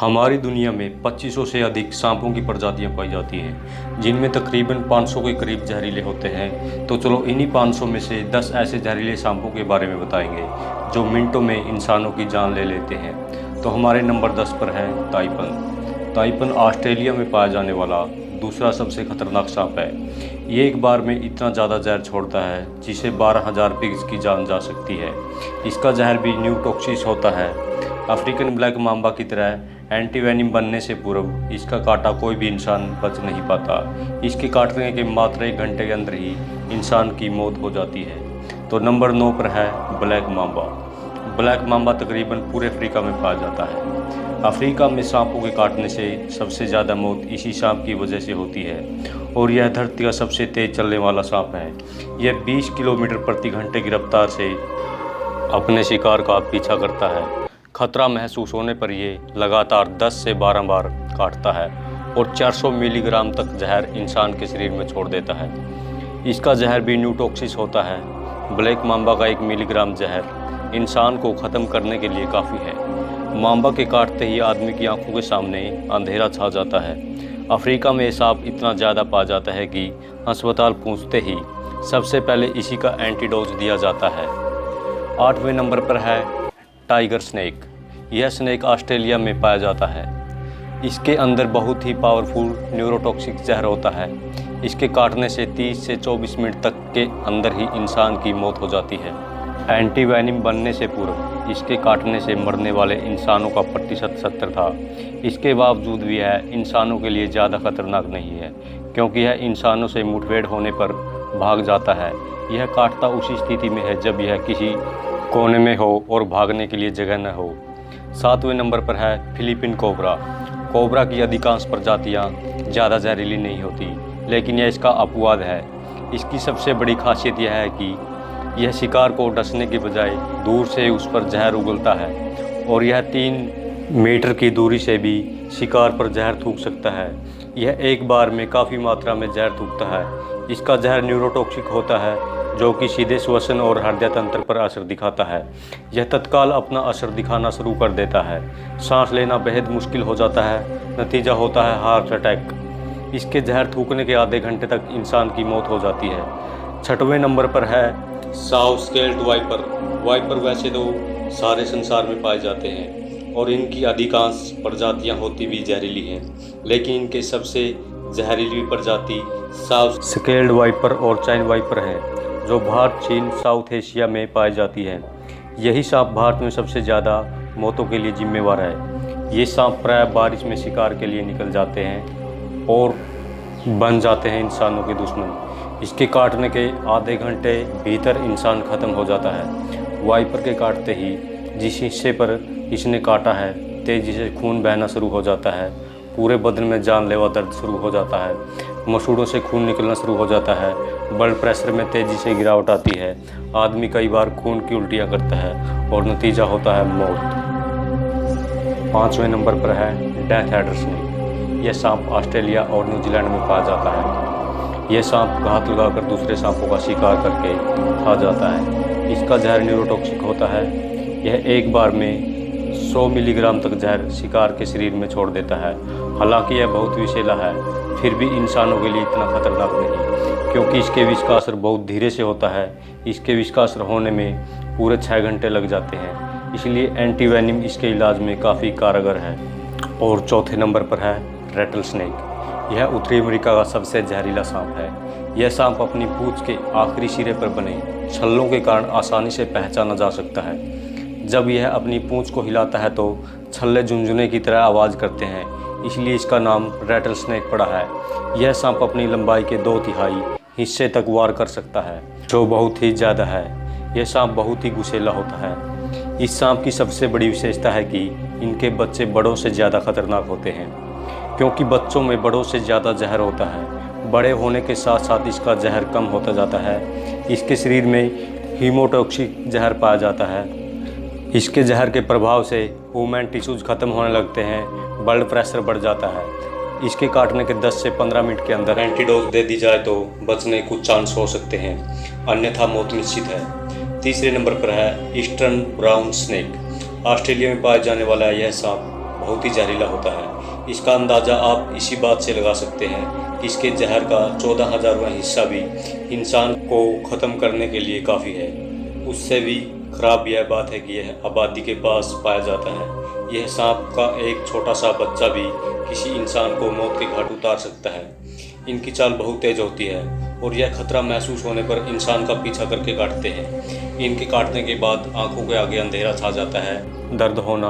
हमारी दुनिया में 2500 से अधिक सांपों की प्रजातियां पाई जाती हैं, जिनमें तकरीबन 500 के करीब जहरीले होते हैं। तो चलो इन्हीं 500 में से 10 ऐसे जहरीले सांपों के बारे में बताएंगे जो मिनटों में इंसानों की जान ले लेते हैं। तो हमारे नंबर 10 पर है ताइपन। ताइपन ऑस्ट्रेलिया में पाया जाने वाला दूसरा सबसे खतरनाक सांप है। ये एक बार में इतना ज़्यादा जहर छोड़ता है जिसे 12,000 पिग्स की जान जा सकती है। इसका जहर भी न्यूरोटॉक्सिक होता है। अफ्रीकन ब्लैक मांबा की तरह एंटीवेनिम बनने से पूर्व इसका काटा कोई भी इंसान बच नहीं पाता। इसके काटने के मात्र 1 घंटे के अंदर ही इंसान की मौत हो जाती है। तो नंबर 9 पर है ब्लैक मांबा। ब्लैक मांबा तकरीबन पूरे अफ्रीका में पाया जाता है। अफ्रीका में सांपों के काटने से सबसे ज़्यादा मौत इसी सांप की वजह से होती है और यह धरती का सबसे तेज़ चलने वाला सांप है। यह 20 किलोमीटर प्रति घंटे की रफ्तार से अपने शिकार का पीछा करता है। खतरा महसूस होने पर यह लगातार 10 से 12 बार काटता है और 400 मिलीग्राम तक जहर इंसान के शरीर में छोड़ देता है। इसका जहर भी न्यूरोटॉक्सिक होता है। ब्लैक मांबा का 1 मिलीग्राम जहर इंसान को ख़त्म करने के लिए काफ़ी है। मांबा के काटते ही आदमी की आंखों के सामने अंधेरा छा जाता है। अफ्रीका में सांप इतना ज़्यादा पाया जाता है कि अस्पताल पहुंचते ही सबसे पहले इसी का एंटीडोज दिया जाता है। 8वें नंबर पर है टाइगर स्नेक। यह स्नेक ऑस्ट्रेलिया में पाया जाता है। इसके अंदर बहुत ही पावरफुल न्यूरोटॉक्सिक जहर होता है। इसके काटने से 30 से 24 मिनट तक के अंदर ही इंसान की मौत हो जाती है। एंटीवेनिम बनने से पूर्व इसके काटने से मरने वाले इंसानों का प्रतिशत 70 था। इसके बावजूद भी यह इंसानों के लिए ज़्यादा खतरनाक नहीं है, क्योंकि यह इंसानों से मुठभेड़ होने पर भाग जाता है। यह काटता उसी स्थिति में है जब यह किसी कोने में हो और भागने के लिए जगह न हो। 7वें नंबर पर है फिलीपीन कोबरा। कोबरा की अधिकांश प्रजातियाँ ज़्यादा जहरीली नहीं होती, लेकिन यह इसका अपवाद है। इसकी सबसे बड़ी खासियत यह है कि यह शिकार को डसने के बजाय दूर से उस पर जहर उगलता है और यह 3 मीटर की दूरी से भी शिकार पर जहर थूक सकता है। यह एक बार में काफ़ी मात्रा में जहर थूकता है। इसका जहर न्यूरोटॉक्सिक होता है, जो कि सीधे श्वसन और हृदय तंत्र पर असर दिखाता है। यह तत्काल अपना असर दिखाना शुरू कर देता है। सांस लेना बेहद मुश्किल हो जाता है। नतीजा होता है हार्ट अटैक। इसके जहर थूकने के आधे घंटे तक इंसान की मौत हो जाती है। 6वें नंबर पर है साउथ स्केल्ड वाइपर। वाइपर वैसे तो सारे संसार में पाए जाते हैं और इनकी अधिकांश प्रजातियां होती भी जहरीली हैं, लेकिन इनके सबसे जहरीली प्रजाति साउथ स्केल्ड वाइपर और चाइन वाइपर है, जो भारत, चीन, साउथ एशिया में पाई जाती है। यही सांप भारत में सबसे ज़्यादा मौतों के लिए जिम्मेवार है। ये सांप प्राय बारिश में शिकार के लिए निकल जाते हैं और बन जाते हैं इंसानों के दुश्मन। इसके काटने के आधे घंटे भीतर इंसान खत्म हो जाता है। वाइपर के काटते ही जिस हिस्से पर इसने काटा है तेज़ी से खून बहना शुरू हो जाता है। पूरे बदन में जानलेवा दर्द शुरू हो जाता है। मसूड़ों से खून निकलना शुरू हो जाता है। ब्लड प्रेशर में तेज़ी से गिरावट आती है। आदमी कई बार खून की उल्टियाँ करता है और नतीजा होता है मौत। 5वें नंबर पर है डेथ एडर स्नेक। यह सांप ऑस्ट्रेलिया और न्यूजीलैंड में पाया जाता है। यह सांप घात लगाकर दूसरे सांपों का शिकार करके खा जाता है। इसका जहर न्यूरोटॉक्सिक होता है। यह एक बार में 100 मिलीग्राम तक जहर शिकार के शरीर में छोड़ देता है। हालांकि यह बहुत विषैला है, फिर भी इंसानों के लिए इतना खतरनाक नहीं, क्योंकि इसके विष का असर बहुत धीरे से होता है। इसके विष का असर होने में पूरे 6 घंटे लग जाते हैं, इसलिए एंटीवेनिम इसके इलाज में काफ़ी कारगर है। और 4थे नंबर पर है रेटल स्नेक। यह उत्तरी अमेरिका का सबसे जहरीला सांप है। यह सांप अपनी पूंछ के आखिरी सिरे पर बने छल्लों के कारण आसानी से पहचाना जा सकता है। जब यह अपनी पूंछ को हिलाता है तो छल्ले झुनझुने की तरह आवाज़ करते हैं, इसलिए इसका नाम रेटल स्नेक पड़ा है। यह सांप अपनी लंबाई के 2/3 हिस्से तक वार कर सकता है, जो बहुत ही ज़्यादा है। यह सांप बहुत ही गुस्सैला होता है। इस सांप की सबसे बड़ी विशेषता है कि इनके बच्चे बड़ों से ज़्यादा खतरनाक होते हैं, क्योंकि बच्चों में बड़ों से ज़्यादा जहर होता है। बड़े होने के साथ साथ इसका जहर कम होता जाता है। इसके शरीर में हीमोटॉक्सिक जहर पाया जाता है। इसके जहर के प्रभाव से ह्यूमन टिश्यूज खत्म होने लगते हैं। ब्लड प्रेशर बढ़ जाता है। इसके काटने के 10 से 15 मिनट के अंदर एंटीडोज दे दी जाए तो बचने कुछ चांस हो सकते हैं, अन्यथा मौत निश्चित है। 3रे नंबर पर है ईस्टर्न ब्राउन स्नेक। ऑस्ट्रेलिया में पाया जाने वाला यह सांप बहुत ही जहरीला होता है। इसका अंदाज़ा आप इसी बात से लगा सकते हैं कि इसके जहर का 14,000वां हिस्सा भी इंसान को ख़त्म करने के लिए काफ़ी है। उससे भी ख़राब यह बात है कि यह आबादी के पास पाया जाता है। यह सांप का एक छोटा सा बच्चा भी किसी इंसान को मौत के घाट उतार सकता है। इनकी चाल बहुत तेज़ होती है और यह खतरा महसूस होने पर इंसान का पीछा करके काटते हैं। इनके काटने के बाद आंखों के आगे अंधेरा छा जाता है, दर्द होना,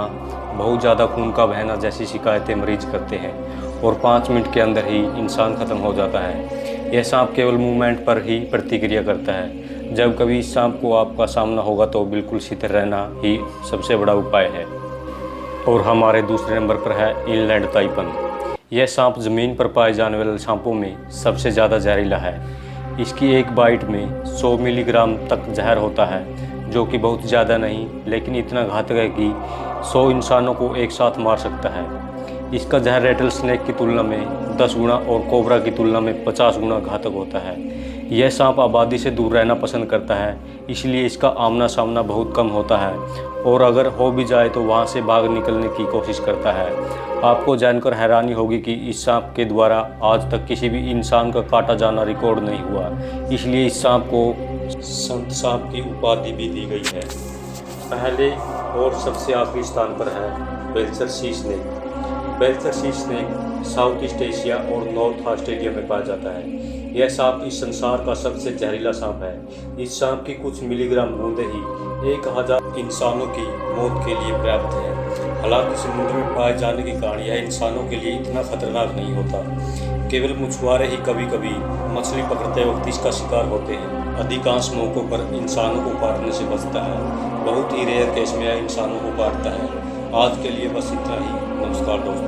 बहुत ज़्यादा खून का बहना जैसी शिकायतें मरीज करते हैं और 5 मिनट के अंदर ही इंसान ख़त्म हो जाता है। यह सांप केवल मूवमेंट पर ही प्रतिक्रिया करता है। जब कभी इस सांप को आपका सामना होगा तो बिल्कुल शिथिल रहना ही सबसे बड़ा उपाय है। और हमारे दूसरे नंबर पर है इनलैंड ताइपन। यह सांप ज़मीन पर पाए जाने वाले सांपों में सबसे ज़्यादा जहरीला है। इसकी एक बाइट में 100 मिलीग्राम तक जहर होता है, जो कि बहुत ज़्यादा नहीं लेकिन इतना घातक है कि 100 इंसानों को एक साथ मार सकता है। इसका जहर रेटल स्नेक की तुलना में 10 गुना और कोबरा की तुलना में 50 गुना घातक होता है। यह सांप आबादी से दूर रहना पसंद करता है, इसलिए इसका आमना सामना बहुत कम होता है और अगर हो भी जाए तो वहाँ से भाग निकलने की कोशिश करता है। आपको जानकर हैरानी होगी कि इस सांप के द्वारा आज तक किसी भी इंसान का काटा जाना रिकॉर्ड नहीं हुआ, इसलिए इस सांप को संत सांप की उपाधि भी दी गई है। पहले और सबसे आखिरी स्थान पर है बेल्चर सी स्नेक। बेल्चर सी स्नेक साउथ ईस्ट एशिया और नॉर्थ ऑस्ट्रेलिया में पाया जाता है। यह सांप इस संसार का सबसे जहरीला सांप है। इस सांप की कुछ मिलीग्राम बूंदें ही 1000 इंसानों की मौत के लिए पर्याप्त है। हालांकि समुद्र में पाए जाने के कारण यह इंसानों के लिए इतना खतरनाक नहीं होता। केवल मछुआरे ही कभी कभी मछली पकड़ते वक्त इसका शिकार होते हैं। अधिकांश मौक़ों पर इंसानों को काटने से बचता है। बहुत ही रेयर केस में यह इंसानों को काटता है। आज के लिए बस इतना ही। नमस्कार दोस्तों।